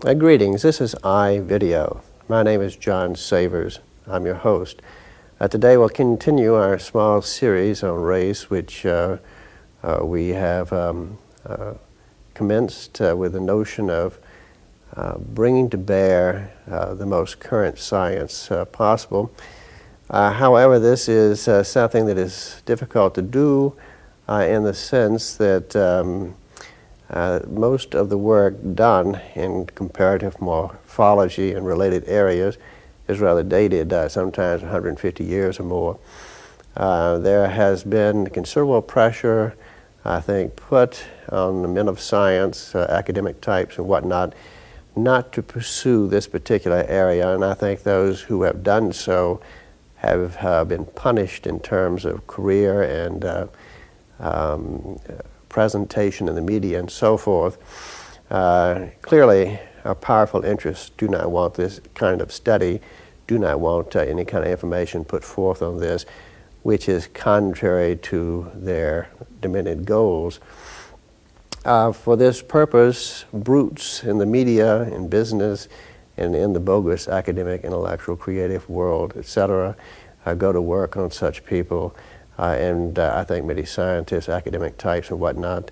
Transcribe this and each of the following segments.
Greetings, this is iVideo. My name is John Savers. I'm your host. Today we'll continue our small series on race, which we have commenced with the notion of bringing to bear the most current science possible. However, this is something that is difficult to do in the sense that most of the work done in comparative morphology and related areas is rather dated, sometimes 150 years or more. There has been considerable pressure, I think, put on the men of science, academic types and whatnot, not to pursue this particular area, and I think those who have done so have been punished in terms of career and presentation in the media and so forth. Clearly, our powerful interests do not want this kind of study, do not want any kind of information put forth on this, which is contrary to their demanded goals. For this purpose, brutes in the media, in business, and in the bogus academic, intellectual, creative world, etc., go to work on such people. And I think many scientists, academic types and whatnot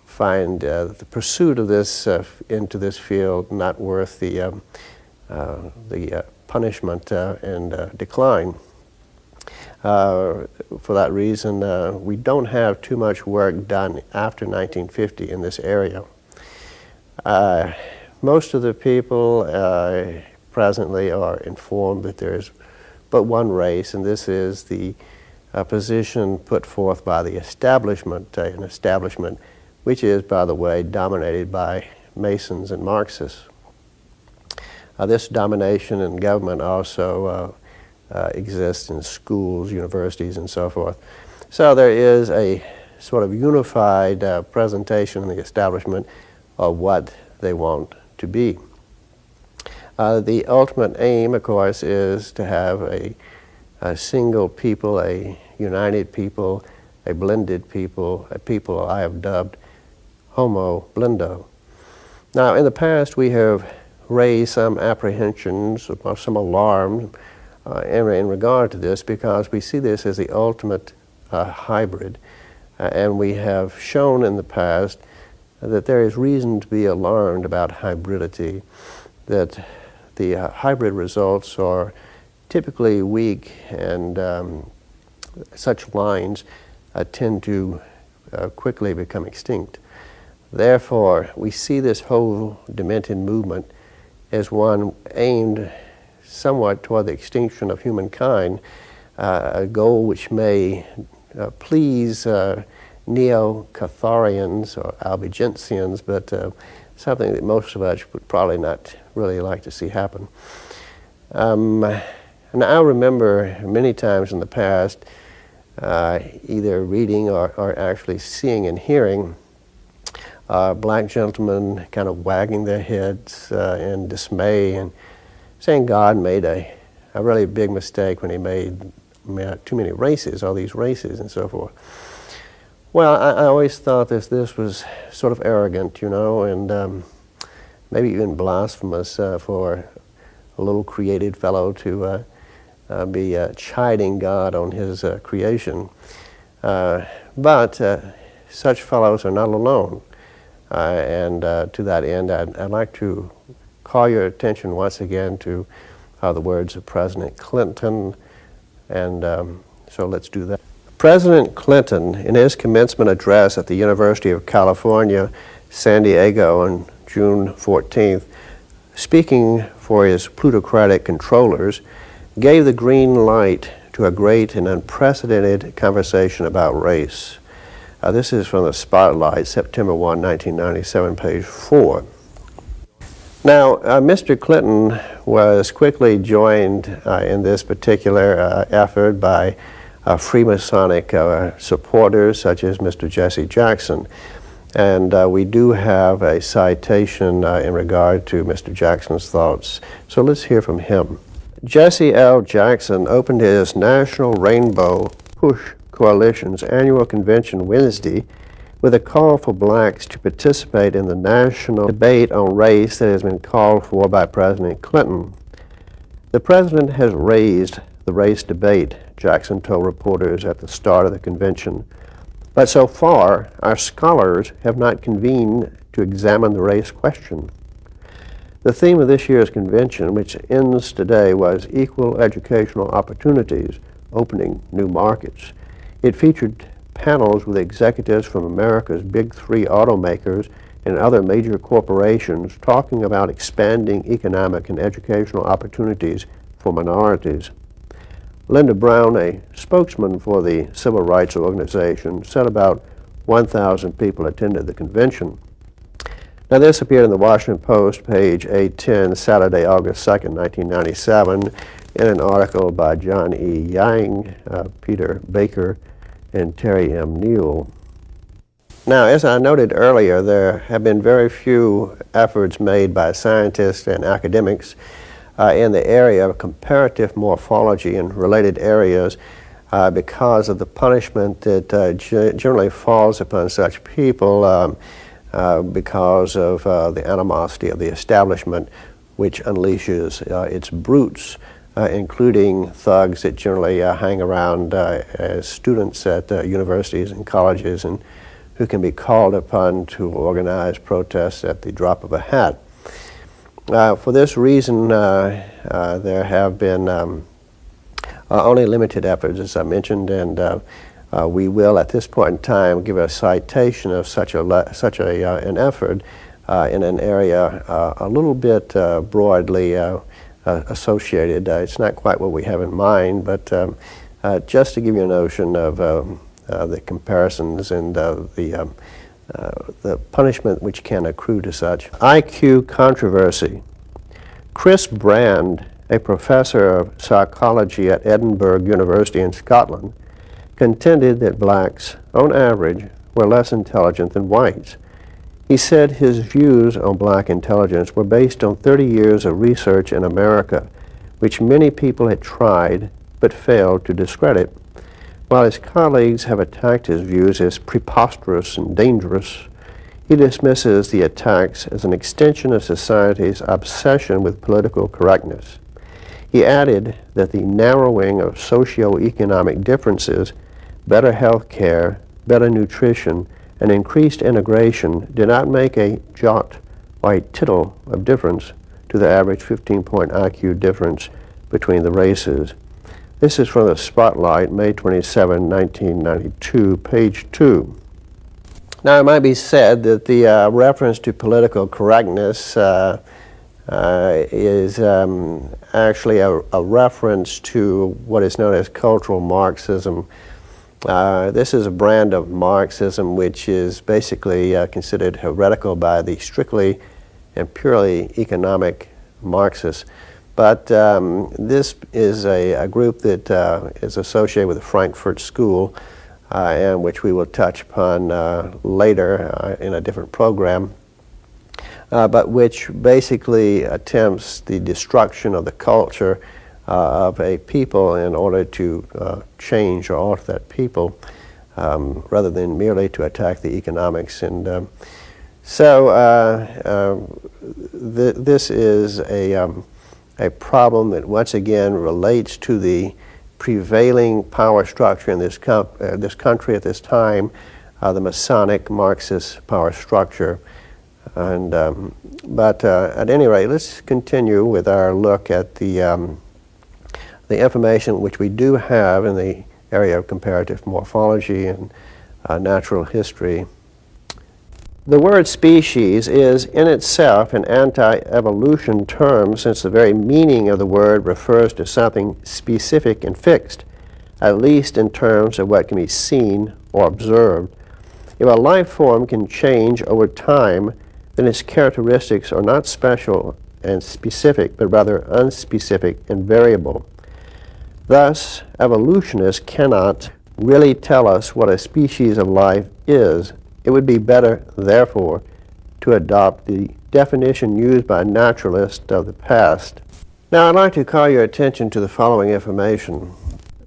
find the pursuit of this into this field not worth the punishment and decline. For that reason, we don't have too much work done after 1950 in this area. Most of the people presently are informed that there's but one race, and this is the position put forth by the establishment, an establishment which is, by the way, dominated by Masons and Marxists. This domination in government also exists in schools, universities, and so forth. So there is a sort of unified presentation in the establishment of what they want to be. The ultimate aim, of course, is to have a single people, a united people, a blended people, a people I have dubbed Homo Blendo. Now, in the past, we have raised some apprehensions, or some alarm in regard to this, because we see this as the ultimate hybrid. And we have shown in the past that there is reason to be alarmed about hybridity, that the hybrid results are typically weak, and such lines tend to quickly become extinct. Therefore, we see this whole demented movement as one aimed somewhat toward the extinction of humankind, a goal which may please neo-Catharians or Albigensians, but something that most of us would probably not really like to see happen. And I remember many times in the past either reading or actually seeing and hearing black gentlemen kind of wagging their heads in dismay and saying God made a really big mistake when he made too many races, all these races and so forth. Well, I always thought this was sort of arrogant, you know, and maybe even blasphemous for a little created fellow to be chiding God on his creation. But such fellows are not alone. And to that end, I'd like to call your attention once again to the words of President Clinton, and so let's do that. President Clinton, in his commencement address at the University of California, San Diego on June 14th, speaking for his plutocratic controllers, gave the green light to a great and unprecedented conversation about race. This is from the Spotlight, September 1, 1997, page 4. Now, Mr. Clinton was quickly joined in this particular effort by Freemasonic supporters such as Mr. Jesse Jackson. And we do have a citation in regard to Mr. Jackson's thoughts. So let's hear from him. Jesse L. Jackson opened his National Rainbow Push Coalition's annual convention Wednesday with a call for blacks to participate in the national debate on race that has been called for by President Clinton. The president has raised the race debate, Jackson told reporters at the start of the convention. But so far, our scholars have not convened to examine the race question. The theme of this year's convention, which ends today, was Equal Educational Opportunities, Opening New Markets. It featured panels with executives from America's big three automakers and other major corporations talking about expanding economic and educational opportunities for minorities. Linda Brown, a spokesman for the civil rights organization, said about 1,000 people attended the convention. Now, this appeared in the Washington Post, page 810, Saturday, August 2nd, 1997, in an article by John E. Yang, Peter Baker, and Terry M. Neal. Now, as I noted earlier, there have been very few efforts made by scientists and academics in the area of comparative morphology and related areas because of the punishment that generally falls upon such people because of the animosity of the establishment, which unleashes its brutes, including thugs that generally hang around as students at universities and colleges and who can be called upon to organize protests at the drop of a hat. For this reason, there have been only limited efforts, as I mentioned, and we will, at this point in time, give a citation of such an effort in an area a little bit broadly associated. It's not quite what we have in mind, but just to give you a notion of the comparisons and the punishment which can accrue to such. IQ controversy. Chris Brand, a professor of psychology at Edinburgh University in Scotland, contended that blacks, on average, were less intelligent than whites. He said his views on black intelligence were based on 30 years of research in America, which many people had tried but failed to discredit. While his colleagues have attacked his views as preposterous and dangerous, he dismisses the attacks as an extension of society's obsession with political correctness. He added that the narrowing of socioeconomic differences, better health care, better nutrition, and increased integration did not make a jot or a tittle of difference to the average 15-point IQ difference between the races. This is from the Spotlight, May 27, 1992, page 2. Now, it might be said that the reference to political correctness is actually a reference to what is known as cultural Marxism. This is a brand of Marxism which is basically considered heretical by the strictly and purely economic Marxists. But this is a group that is associated with the Frankfurt School, and which we will touch upon later in a different program, but which basically attempts the destruction of the culture of a people in order to change or alter that people, rather than merely to attack the economics. And this is a problem that once again relates to the prevailing power structure in this country at this time, the Masonic Marxist power structure. And but at any rate, let's continue with our look at the information which we do have in the area of comparative morphology and natural history. The word species is in itself an anti-evolution term, since the very meaning of the word refers to something specific and fixed, at least in terms of what can be seen or observed. If a life form can change over time, then its characteristics are not special and specific, but rather unspecific and variable. Thus, evolutionists cannot really tell us what a species of life is. It would be better, therefore, to adopt the definition used by naturalists of the past. Now, I'd like to call your attention to the following information.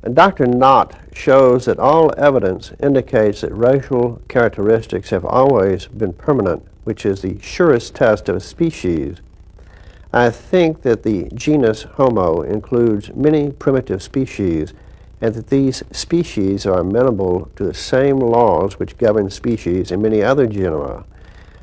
Dr. Knott shows that all evidence indicates that racial characteristics have always been permanent, which is the surest test of a species. I think that the genus Homo includes many primitive species, and that these species are amenable to the same laws which govern species in many other genera.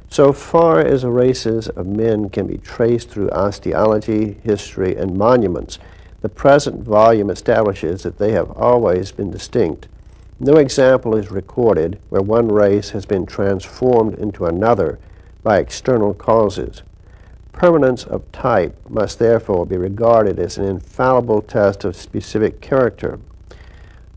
So far as the races of men can be traced through osteology, history, and monuments, the present volume establishes that they have always been distinct. No example is recorded where one race has been transformed into another by external causes. Permanence of type must therefore be regarded as an infallible test of specific character.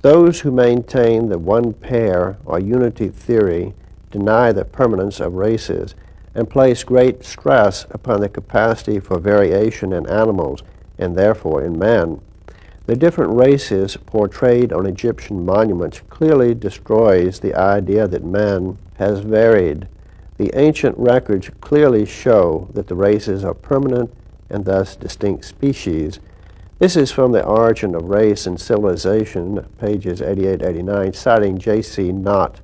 Those who maintain the one pair or unity theory deny the permanence of races and place great stress upon the capacity for variation in animals and therefore in man. The different races portrayed on Egyptian monuments clearly destroys the idea that man has varied. The ancient records clearly show that the races are permanent and thus distinct species. This is from The Origin of Race and Civilization, pages 88-89, citing J.C. Knott,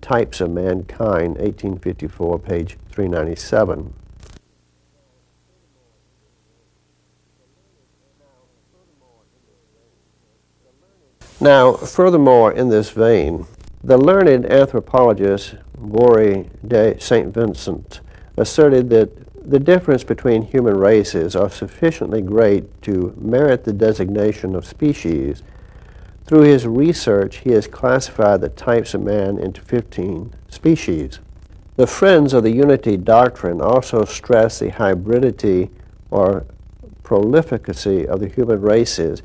Types of Mankind, 1854, page 397. Now, furthermore, in this vein, the learned anthropologist Bory de St. Vincent asserted that the difference between human races are sufficiently great to merit the designation of species. Through his research, he has classified the types of man into 15 species. The Friends of the Unity doctrine also stress the hybridity or prolificacy of the human races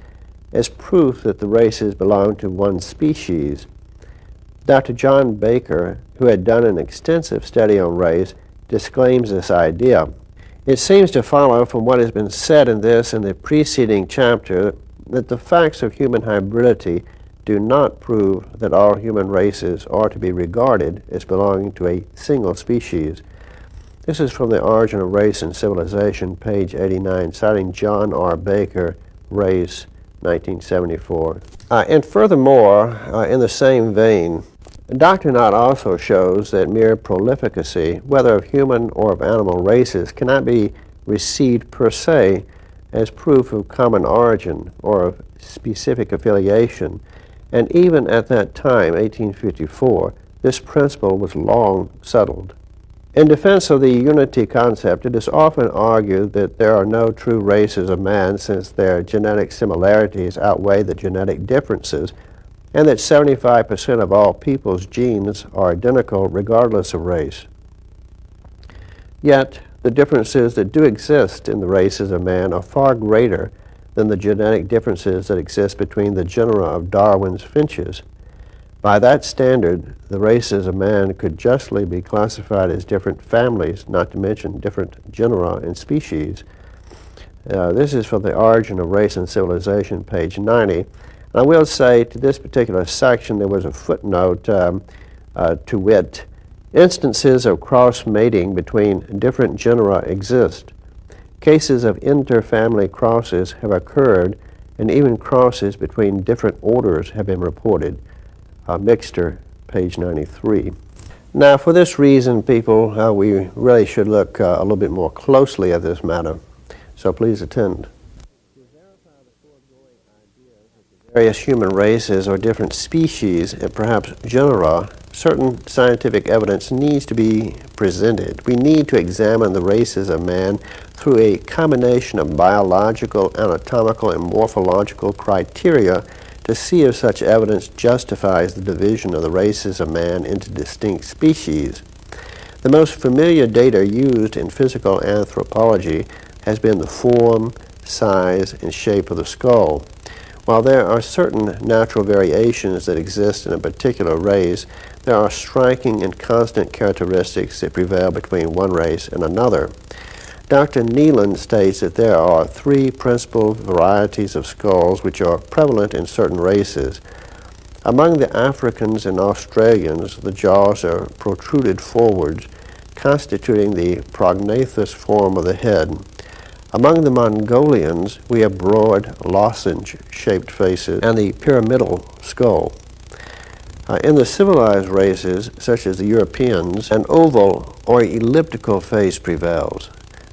as proof that the races belong to one species. Dr. John Baker, who had done an extensive study on race, disclaims this idea. It seems to follow from what has been said in this and the preceding chapter that the facts of human hybridity do not prove that all human races are to be regarded as belonging to a single species. This is from The Origin of Race and Civilization, page 89, citing John R. Baker, Race, 1974. And furthermore, in the same vein, Dr. Knott also shows that mere prolificacy, whether of human or of animal races, cannot be received per se as proof of common origin or of specific affiliation, and even at that time, 1854, this principle was long settled. In defense of the unity concept, it is often argued that there are no true races of man since their genetic similarities outweigh the genetic differences, and that 75% of all people's genes are identical regardless of race. Yet, the differences that do exist in the races of man are far greater than the genetic differences that exist between the genera of Darwin's finches. By that standard, the races of man could justly be classified as different families, not to mention different genera and species. This is from The Origin of Race and Civilization, page 90. I will say to this particular section there was a footnote to wit, instances of cross-mating between different genera exist. Cases of inter-family crosses have occurred, and even crosses between different orders have been reported. Mixter, page 93. Now, for this reason, people, we really should look a little bit more closely at this matter. So please attend. Various human races or different species and perhaps genera, certain scientific evidence needs to be presented. We need to examine the races of man through a combination of biological, anatomical, and morphological criteria to see if such evidence justifies the division of the races of man into distinct species. The most familiar data used in physical anthropology has been the form, size, and shape of the skull. While there are certain natural variations that exist in a particular race, there are striking and constant characteristics that prevail between one race and another. Dr. Neelan states that there are 3 principal varieties of skulls which are prevalent in certain races. Among the Africans and Australians, the jaws are protruded forwards, constituting the prognathous form of the head. Among the Mongolians, we have broad, lozenge-shaped faces and the pyramidal skull. In the civilized races, such as the Europeans, an oval or elliptical face prevails.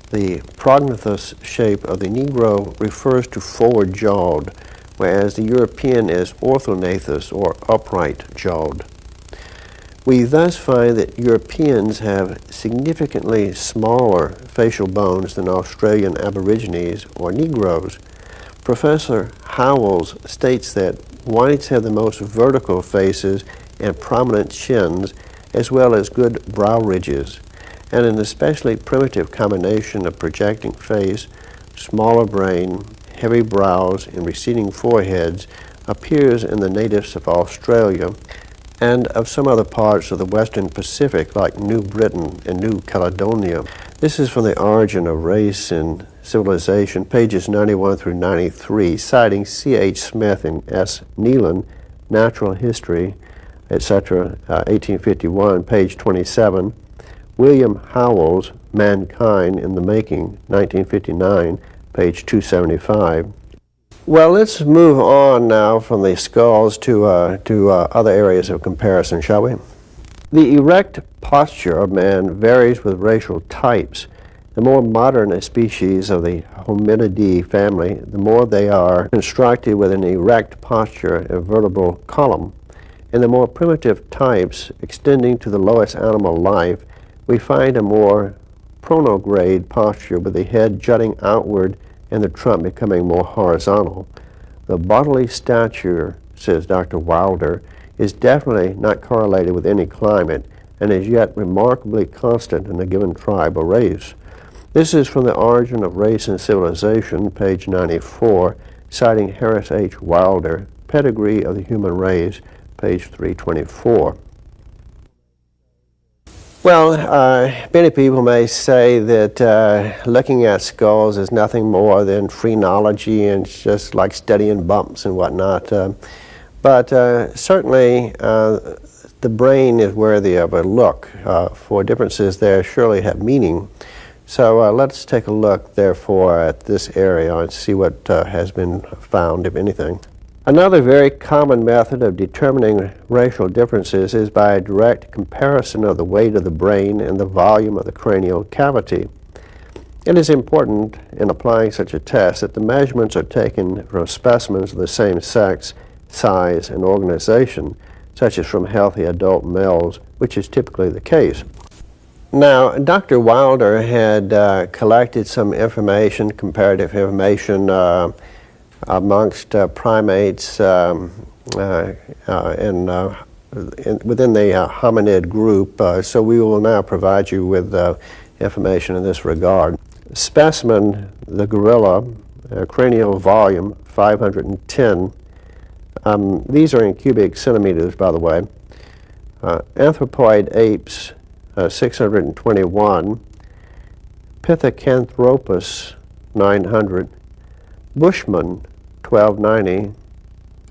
The prognathous shape of the Negro refers to forward-jawed, whereas the European is orthognathous or upright-jawed. We thus find that Europeans have significantly smaller facial bones than Australian Aborigines or Negroes. Professor Howells states that whites have the most vertical faces and prominent chins, as well as good brow ridges, and an especially primitive combination of projecting face, smaller brain, heavy brows, and receding foreheads appears in the natives of Australia and of some other parts of the Western Pacific like New Britain and New Caledonia. This is from The Origin of Race and Civilization, pages 91 through 93, citing C.H. Smith and S. Nealon, Natural History, etc., 1851, page 27, William Howells, Mankind in the Making, 1959, page 275. Well, let's move on now from the skulls to other areas of comparison, shall we? The erect posture of man varies with racial types. The more modern a species of the Hominidae family, the more they are constructed with an erect posture and vertebral column. In the more primitive types, extending to the lowest animal life, we find a more pronograde posture with the head jutting outward and the trunk becoming more horizontal. The bodily stature, says Dr. Wilder, is definitely not correlated with any climate and is yet remarkably constant in a given tribe or race. This is from The Origin of Race and Civilization, page 94, citing Harris H. Wilder, Pedigree of the Human Race, page 324. Well, many people may say that looking at skulls is nothing more than phrenology and it's just like studying bumps and whatnot. But certainly the brain is worthy of a look, for differences there surely have meaning. So let's take a look, therefore, at this area and see what has been found, if anything. Another very common method of determining racial differences is by a direct comparison of the weight of the brain and the volume of the cranial cavity. It is important in applying such a test that the measurements are taken from specimens of the same sex, size, and organization, such as from healthy adult males, which is typically the case. Now, Dr. Wilder had collected some information, comparative information, amongst primates within the hominid group, so we will now provide you with information in this regard. Specimen, the gorilla, cranial volume 510. These are in cubic centimeters, by the way. Anthropoid apes, 621. Pithecanthropus, 900. Bushman, 1290,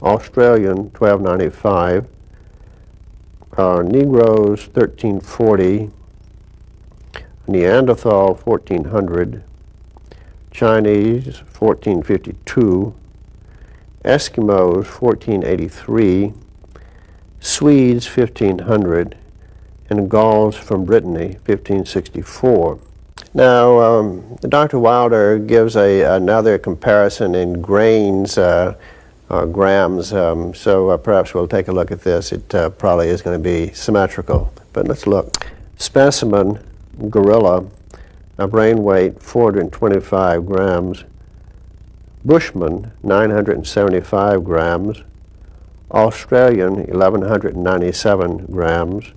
Australian, 1295, Negroes, 1340, Neanderthal, 1400, Chinese, 1452, Eskimos, 1483, Swedes, 1500, and Gauls from Brittany, 1564. Now, Dr. Wilder gives another comparison in grains, grams, so perhaps we'll take a look at this. It probably is going to be symmetrical, but let's look. Specimen, gorilla, brain weight 425 grams. Bushman, 975 grams. Australian, 1197 grams.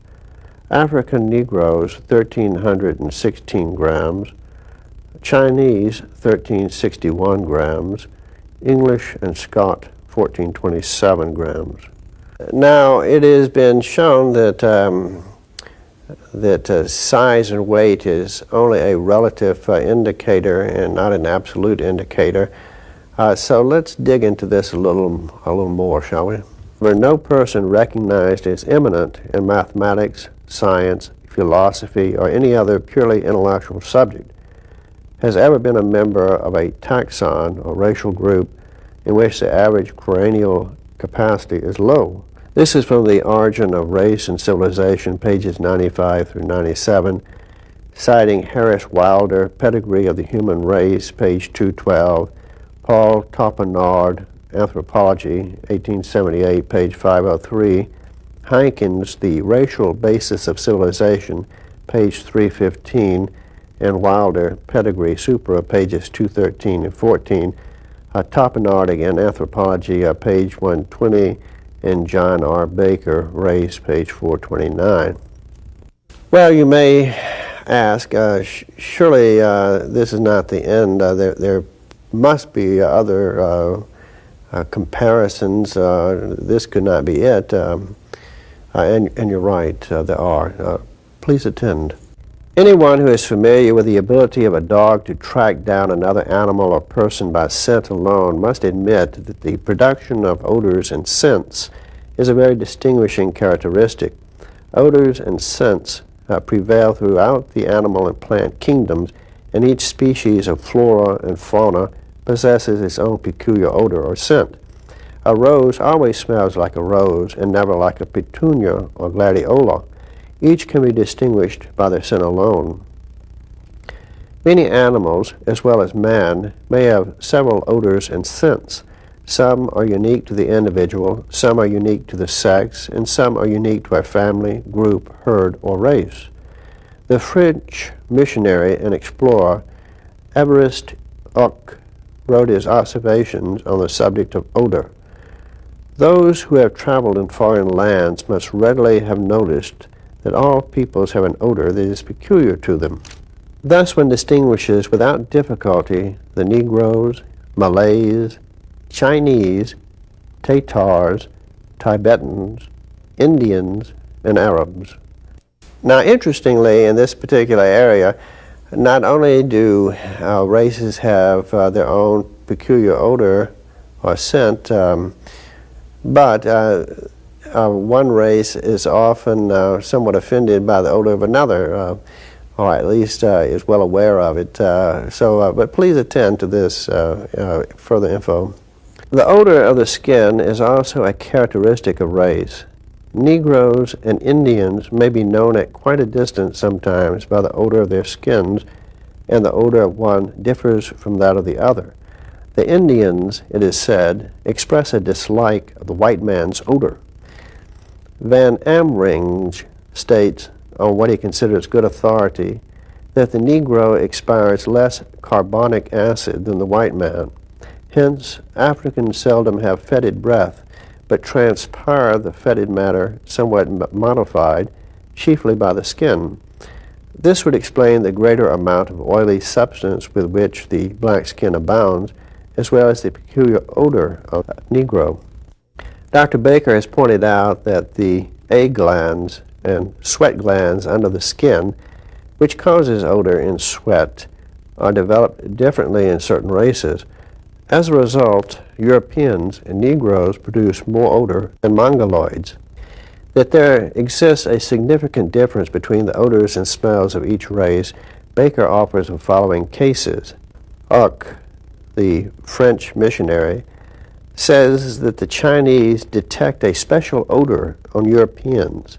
African Negroes, 1,316 grams. Chinese, 1,361 grams. English and Scot, 1,427 grams. Now, it has been shown that size and weight is only a relative indicator and not an absolute indicator. So let's dig into this a little more, shall we? Where no person recognized as eminent in mathematics, science, philosophy, or any other purely intellectual subject has ever been a member of a taxon or racial group in which the average cranial capacity is low. This is from The Origin of Race and Civilization, pages 95 through 97, citing Harris Wilder, Pedigree of the Human Race, page 212, Paul Topinard, Anthropology, 1878, page 503, Hankins, The Racial Basis of Civilization, page 315, and Wilder, Pedigree Supra, pages 213 and 14, Topinard again, Anthropology, page 120, and John R. Baker, Race, page 429. Well, you may ask, surely this is not the end. There must be other comparisons. This could not be it. And you're right, there are. Please attend. Anyone who is familiar with the ability of a dog to track down another animal or person by scent alone must admit that the production of odors and scents is a very distinguishing characteristic. Odors and scents prevail throughout the animal and plant kingdoms, and each species of flora and fauna possesses its own peculiar odor or scent. A rose always smells like a rose and never like a petunia or gladiola. Each can be distinguished by their scent alone. Many animals, as well as man, may have several odors and scents. Some are unique to the individual, some are unique to the sex, and some are unique to a family, group, herd, or race. The French missionary and explorer Évariste Hauck wrote his observations on the subject of odor. Those who have traveled in foreign lands must readily have noticed that all peoples have an odor that is peculiar to them. Thus one distinguishes without difficulty the Negroes, Malays, Chinese, Tatars, Tibetans, Indians, and Arabs. Now, interestingly, in this particular area, not only do races have their own peculiar odor or scent, but one race is often somewhat offended by the odor of another, or at least is well aware of it. But please attend to this further info. The odor of the skin is also a characteristic of race. Negroes and Indians may be known at quite a distance sometimes by the odor of their skins, and the odor of one differs from that of the other. The Indians, it is said, express a dislike of the white man's odor. Van Amringe states, on what he considers good authority, that the Negro expires less carbonic acid than the white man. Hence, Africans seldom have fetid breath, but transpire the fetid matter somewhat modified, chiefly by the skin. This would explain the greater amount of oily substance with which the black skin abounds, as well as the peculiar odor of the Negro. Dr. Baker has pointed out that the A glands and sweat glands under the skin, which causes odor in sweat, are developed differently in certain races. As a result, Europeans and Negroes produce more odor than Mongoloids. That there exists a significant difference between the odors and smells of each race, Baker offers the following cases. Hauck, the French missionary, says that the Chinese detect a special odor on Europeans,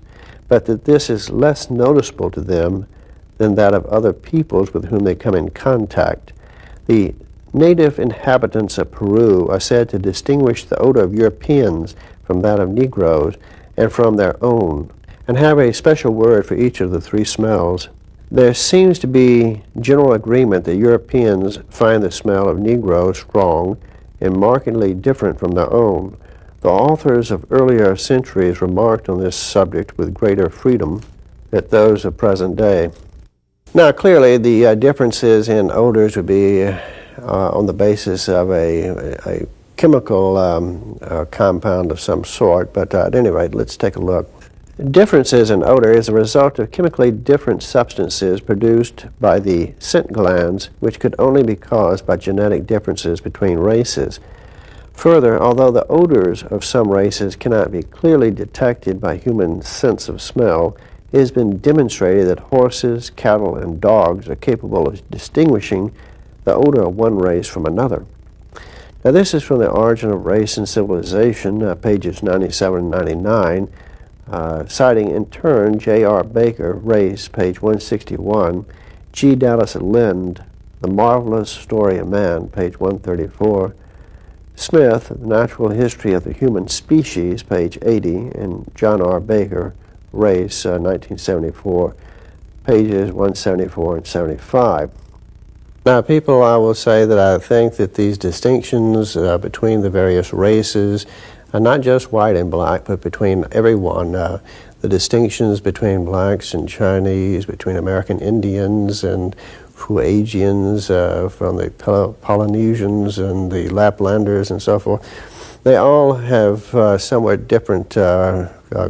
but that this is less noticeable to them than that of other peoples with whom they come in contact. The native inhabitants of Peru are said to distinguish the odor of Europeans from that of Negroes and from their own, and have a special word for each of the three smells. There seems to be general agreement that Europeans find the smell of Negroes strong and markedly different from their own. The authors of earlier centuries remarked on this subject with greater freedom than those of present day. Now, clearly, the differences in odors would be on the basis of a chemical compound of some sort, but at any rate, let's take a look. Differences in odor is a result of chemically different substances produced by the scent glands, which could only be caused by genetic differences between races. Further, although the odors of some races cannot be clearly detected by human sense of smell, it has been demonstrated that horses, cattle, and dogs are capable of distinguishing the odor of one race from another. Now this is from The Origin of Race and Civilization, pages 97 and 99, citing in turn J.R. Baker, Race, page 161, G. Dallas Lind, The Marvelous Story of Man, page 134, Smith, The Natural History of the Human Species, page 80, and John R. Baker, Race, 1974, pages 174 and 75. Now, people, I will say that I think that these distinctions between the various races are not just white and black, but between everyone. The distinctions between blacks and Chinese, between American Indians and Fuegians, from the Polynesians and the Laplanders and so forth, they all have somewhat different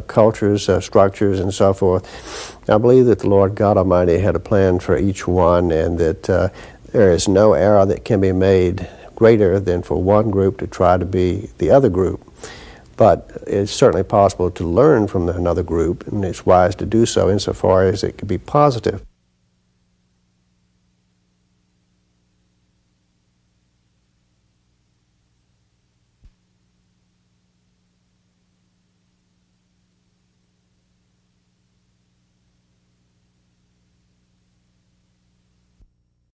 cultures, structures, and so forth. I believe that the Lord God Almighty had a plan for each one, and that there is no error that can be made greater than for one group to try to be the other group. But it's certainly possible to learn from another group, and it's wise to do so insofar as it could be positive.